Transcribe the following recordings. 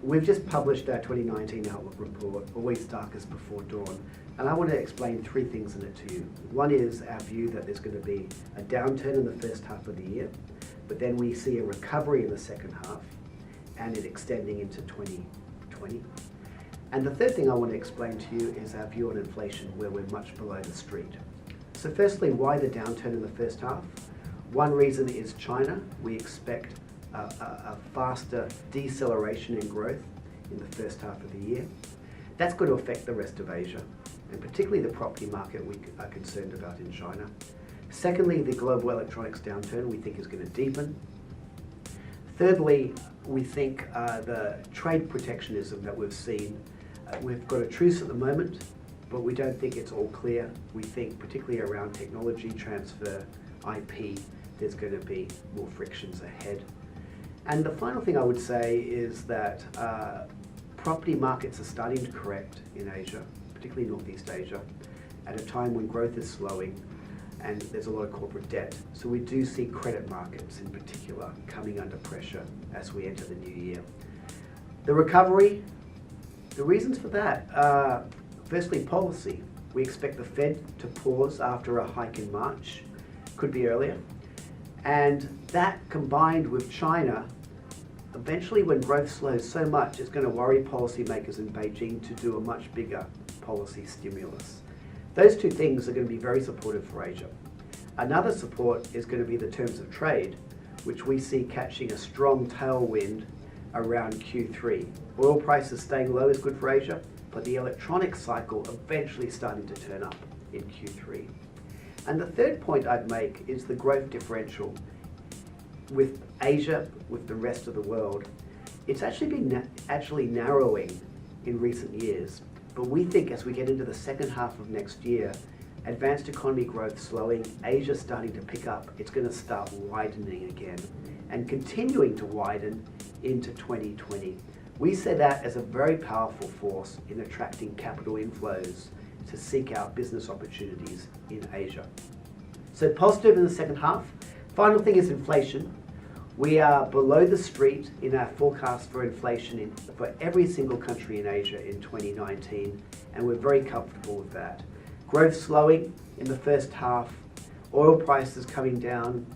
We've just published our 2019 Outlook report, Always Darkest Before Dawn, and I want to explain three things in it to you. One is our view that there's going to be a downturn in the first half of the year, but then we see a recovery in the second half and it extending into 2020. And the third thing I want to explain to you is our view on inflation, where we're much below the street. So firstly, why the downturn in the first half? One reason is China. We expect a faster deceleration in growth in the first half of the year. That's going to affect the rest of Asia, and particularly the property market we are concerned about in China. Secondly, the global electronics downturn we think is going to deepen. Thirdly, we think the trade protectionism that we've seen, we've got a truce at the moment, but we don't think it's all clear. We think particularly around technology transfer, IP, there's going to be more frictions ahead. And the final thing I would say is that property markets are starting to correct in Asia, particularly Northeast Asia, at a time when growth is slowing and there's a lot of corporate debt. So we do see credit markets in particular coming under pressure as we enter the new year. The recovery, the reasons for that are firstly policy. We expect the Fed to pause after a hike in March, could be earlier. And that combined with China, eventually when growth slows so much, it's going to worry policymakers in Beijing to do a much bigger policy stimulus. Those two things are going to be very supportive for Asia. Another support is going to be the terms of trade, which we see catching a strong tailwind around Q3. Oil prices staying low is good for Asia, but the electronics cycle eventually starting to turn up in Q3. And the third point I'd make is the growth differential with Asia, with the rest of the world. It's actually been narrowing in recent years, but we think as we get into the second half of next year, advanced economy growth slowing, Asia starting to pick up, it's going to start widening again and continuing to widen into 2020. We see that as a very powerful force in attracting capital inflows to seek out business opportunities in Asia. So positive in the second half. Final thing is inflation. We are below the street in our forecast for inflation for every single country in Asia in 2019, and we're very comfortable with that. Growth slowing in the first half, oil prices coming down,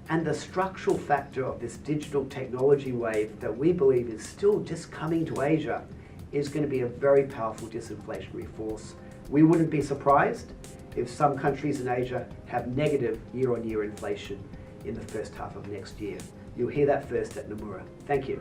and the structural factor of this digital technology wave that we believe is still just coming to Asia is going to be a very powerful disinflationary force. We wouldn't be surprised if some countries in Asia have negative year-on-year inflation in the first half of next year. You'll hear that first at Nomura. Thank you.